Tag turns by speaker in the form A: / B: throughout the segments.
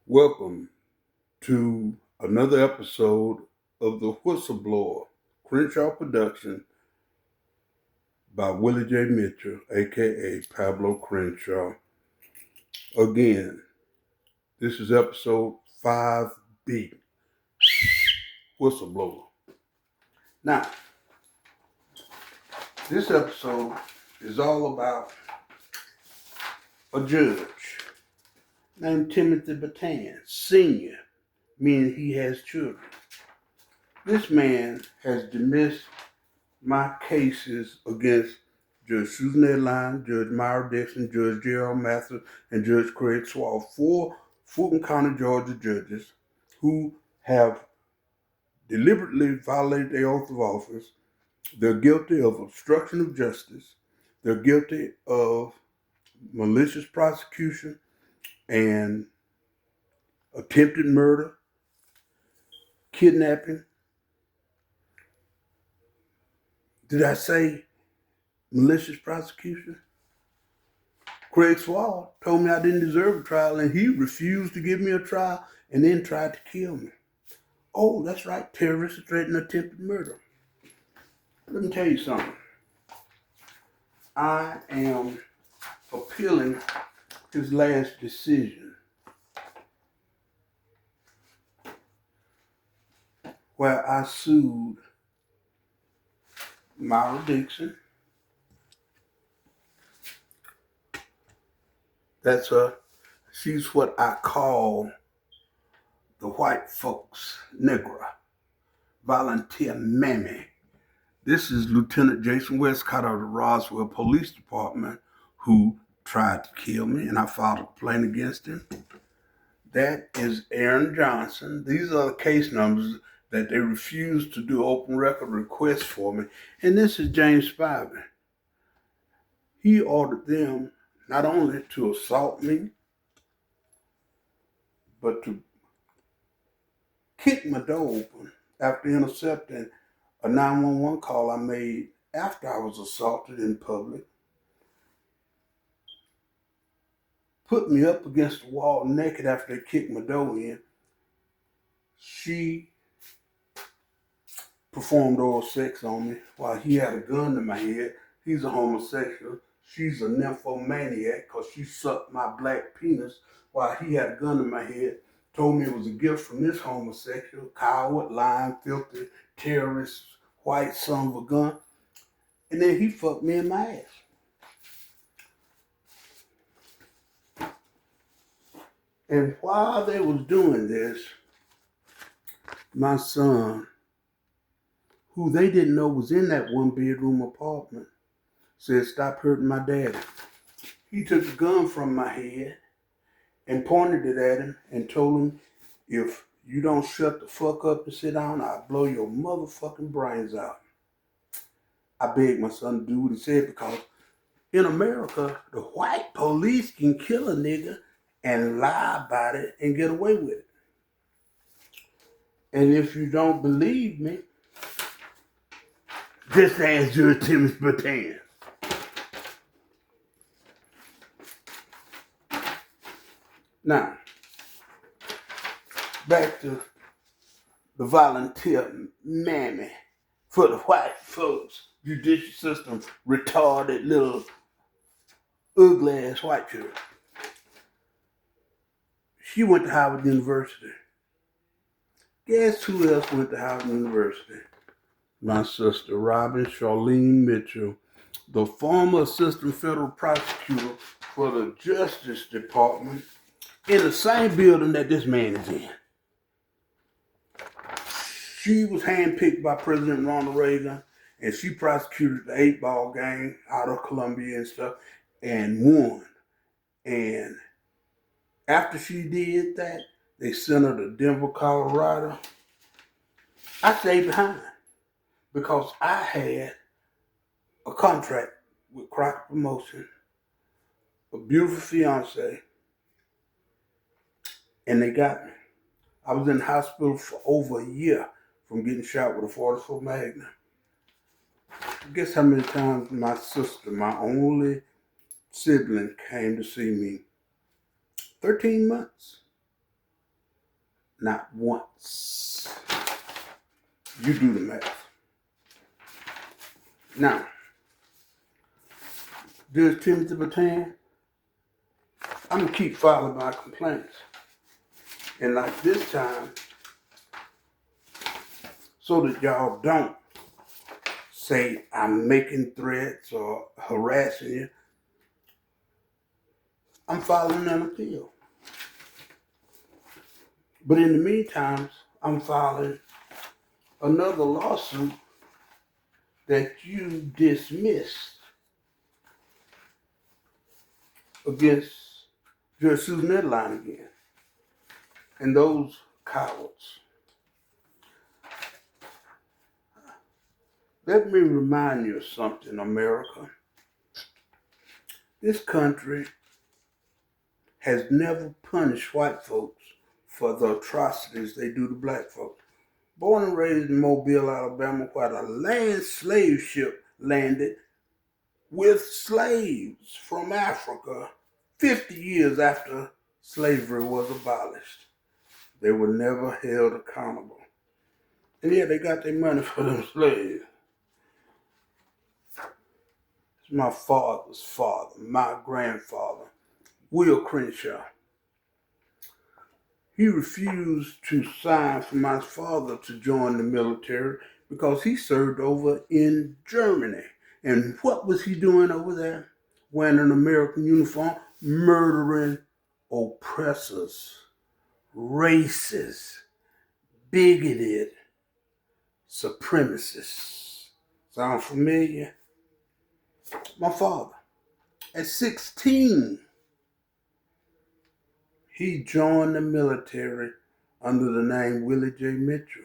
A: Welcome to another episode of the Whistleblower Crenshaw production by Willie J Mitchell, aka Pablo Crenshaw. Again, this is episode 5B, Whistleblower. Now, this episode is all about a judge named Timothy Batan, Sr., meaning he has children. This man has dismissed my cases against Judge Susan Edline, Judge Myra Dixon, Judge Gerald Mathis, and Judge Craig Swall, four Fulton County, Georgia judges who have deliberately violated their oath of office. They're guilty of obstruction of justice. They're guilty of malicious prosecution and attempted murder, kidnapping. Did I say malicious prosecution? Craig Swall told me I didn't deserve a trial, and he refused to give me a trial and then tried to kill me. Oh, that's right, terrorist threat and attempted murder. Let me tell you something. I am appealing his last decision, where I sued Myra Dixon. She's what I call the white folks Negra, volunteer mammy. This is Lieutenant Jason Westcott of the Roswell Police Department, who tried to kill me, and I filed a complaint against him. That is Aaron Johnson. These are the case numbers that they refused to do open record requests for me. And this is James Spivey. He ordered them not only to assault me, but to kick my door open after intercepting a 911 call I made after I was assaulted in public. Put me up against the wall naked after they kicked my door in. She performed oral sex on me while he had a gun to my head. He's a homosexual. She's a nymphomaniac because she sucked my black penis while he had a gun to my head. Told me it was a gift from this homosexual, coward, lying, filthy, terrorist, white son of a gun. And then he fucked me in my ass. And while they was doing this, my son, who they didn't know was in that one-bedroom apartment, said, "Stop hurting my daddy." He took the gun from my head and pointed it at him and told him, "If you don't shut the fuck up and sit down, I'll blow your motherfucking brains out." I begged my son to do what he said because in America, the white police can kill a nigga and lie about it and get away with it. And if you don't believe me, just ask Judge Timothy Batan. Now, back to the volunteer mammy for the white folks, judicial system, retarded little ugly ass white children. She went to Howard University. Guess who else went to Howard University? My sister, Robin Charlene Mitchell, the former assistant federal prosecutor for the Justice Department, in the same building that this man is in. She was handpicked by President Ronald Reagan, and she prosecuted the 8-ball gang out of Columbia and stuff, and won. And after she did that, they sent her to Denver, Colorado. I stayed behind because I had a contract with Crockett Promotion, a beautiful fiance, and they got me. I was in the hospital for over a year from getting shot with a 44 Magnum. Guess how many times my sister, my only sibling, came to see me? 13 months. Not once. You do the math. Now, Judge Timothy Bataan, I'm going to keep filing my complaints. And like this time, so that y'all don't say I'm making threats or harassing you, I'm filing an appeal. But in the meantime, I'm filing another lawsuit that you dismissed against Judge Susan Edline again. And those cowards. Let me remind you of something, America. This country has never punished white folks for the atrocities they do to black folks. Born and raised in Mobile, Alabama, where the last slave ship landed with slaves from Africa 50 years after slavery was abolished. They were never held accountable. And yeah, they got their money for them slaves. It's my father's father, my grandfather, Will Crenshaw. He refused to sign for my father to join the military because he served over in Germany. And what was he doing over there? Wearing an American uniform, murdering oppressors, racist, bigoted, supremacists. Sound familiar? My father, at 16, he joined the military under the name Willie J Mitchell.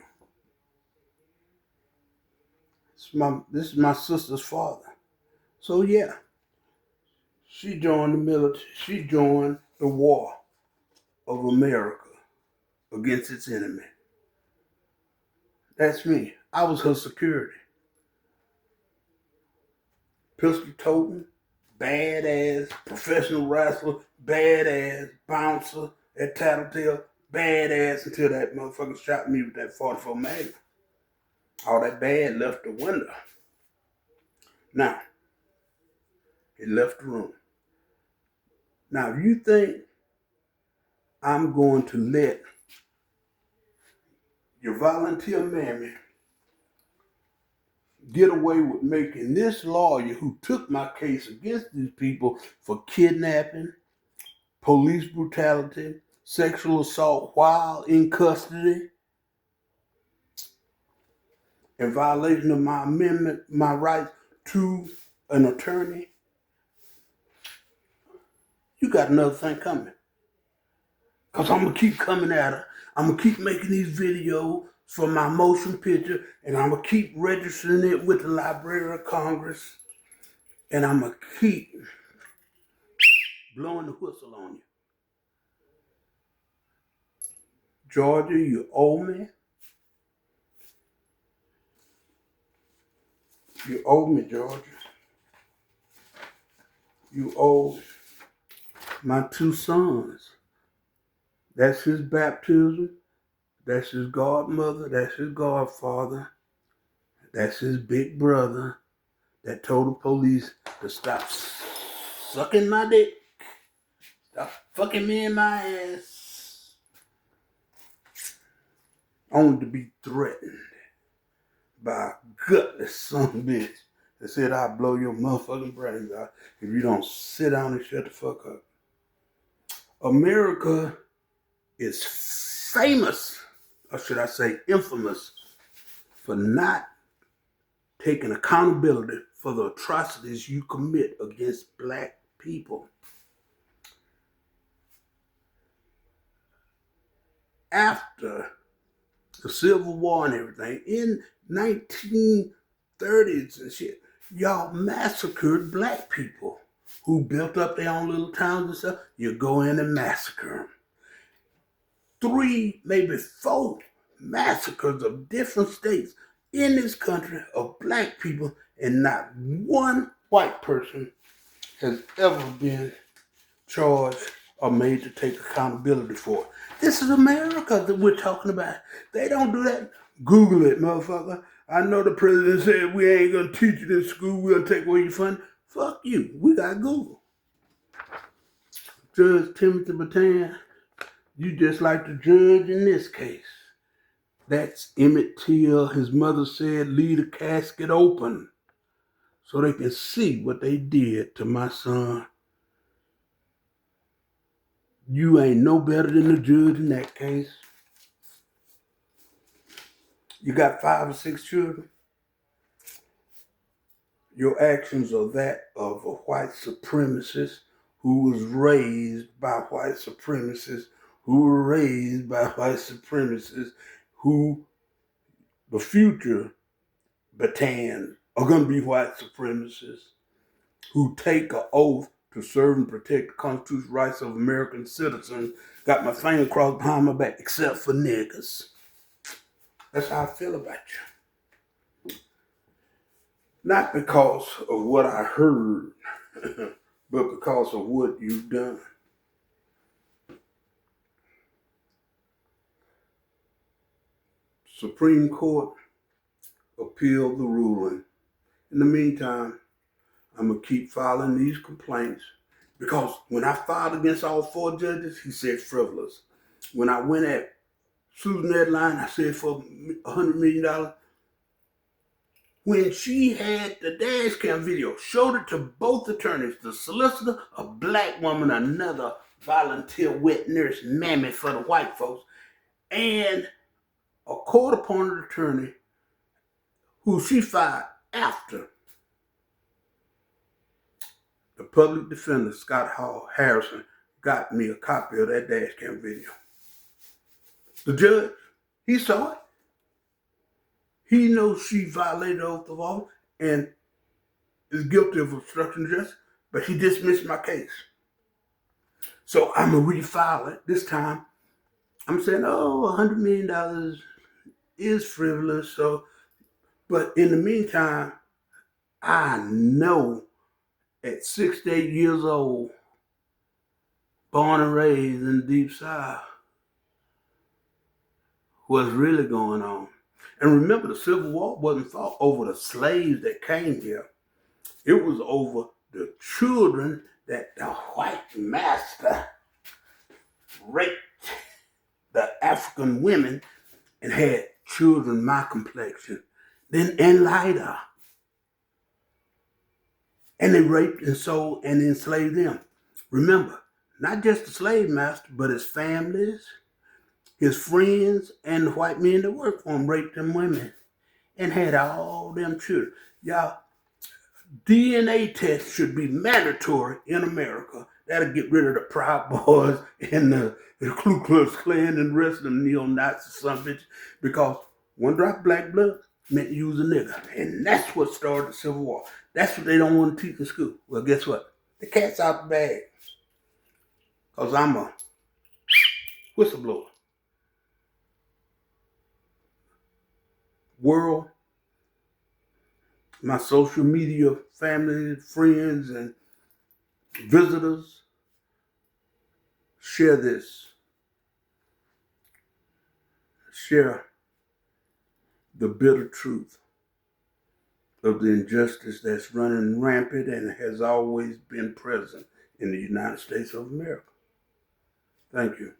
A: This is my sister's father. So yeah, she joined the military. She joined the war of America against its enemy. That's me. I was her security. Pistol toting, badass, professional wrestler, badass, bouncer at Tattletale, badass until that motherfucker shot me with that 44 Magnum. All that bad left the window. Now, it left the room. Now, if you think I'm going to let your volunteer mammy get away with making this lawyer who took my case against these people for kidnapping, police brutality, sexual assault while in custody, in violation of my amendment, my right to an attorney, you got another thing coming. Because I'm going to keep coming at her. I'm going to keep making these videos for my motion picture, and I'm going to keep registering it with the Library of Congress, and I'm going to keep blowing the whistle on you. Georgia, you owe me. You owe me, Georgia. You owe my two sons. That's his baptism. That's his godmother. That's his godfather. That's his big brother that told the police to stop sucking my dick. Stop fucking me in my ass. Only to be threatened by a gutless son of a bitch that said I'll blow your motherfucking brains out if you don't sit down and shut the fuck up. America is famous, or should I say infamous, for not taking accountability for the atrocities you commit against black people. After the Civil War and everything, in 1930s and shit, y'all massacred black people who built up their own little towns and stuff. You go in and massacre them. 3, maybe 4 massacres of different states in this country of black people, and not one white person has ever been charged are made to take accountability for it. This is America that we're talking about. They don't do that. Google it, motherfucker. I know the president said we ain't gonna teach it in school, we're gonna take away your funding. Fuck you. We got Google. Judge Timothy Batan, you just like the judge in this case. That's Emmett Till. His mother said, leave the casket open so they can see what they did to my son. You ain't no better than the judge in that case. You got 5 or 6 children. Your actions are that of a white supremacist who was raised by white supremacists, who were raised by white supremacists, who the future Bataan are going to be white supremacists, who take an oath to serve and protect the constitutional rights of American citizens. Got my finger crossed behind my back, except for niggas. That's how I feel about you. Not because of what I heard, but because of what you've done. Supreme Court appealed the ruling. In the meantime, I'm going to keep filing these complaints because when I filed against all 4 judges, he said frivolous. When I went at Susan Edline, I said for $100 million. When she had the dash cam video, showed it to both attorneys, the solicitor, a black woman, another volunteer wet nurse, mammy for the white folks, and a court-appointed attorney who she fired after the public defender, Scott Harrison, got me a copy of that dash cam video. The judge, he saw it. He knows she violated the oath of office and is guilty of obstruction of justice, but he dismissed my case. So I'm going to refile it. This time, I'm saying, $100 million is frivolous. But in the meantime, I know at 68 years old, born and raised in the Deep South, what's really going on. And remember, the Civil War wasn't fought over the slaves that came here. It was over the children that the white master raped the African women and had children my complexion, then and lighter. And they raped and sold and enslaved them. Remember, not just the slave master, but his families, his friends, and the white men that worked for him raped them women and had all them children. Y'all, DNA tests should be mandatory in America. That'll get rid of the Proud Boys and the Ku Klux Klan and the rest of them neo-Nazi son of bitches, because one drop of black blood meant you was a nigga. And that's what started the Civil War. That's what they don't want to teach in school. Well, guess what? The cat's out the bag. Because I'm a whistleblower. World, my social media family, friends, and visitors, share this. Share the bitter truth of the injustice that's running rampant and has always been present in the United States of America. Thank you.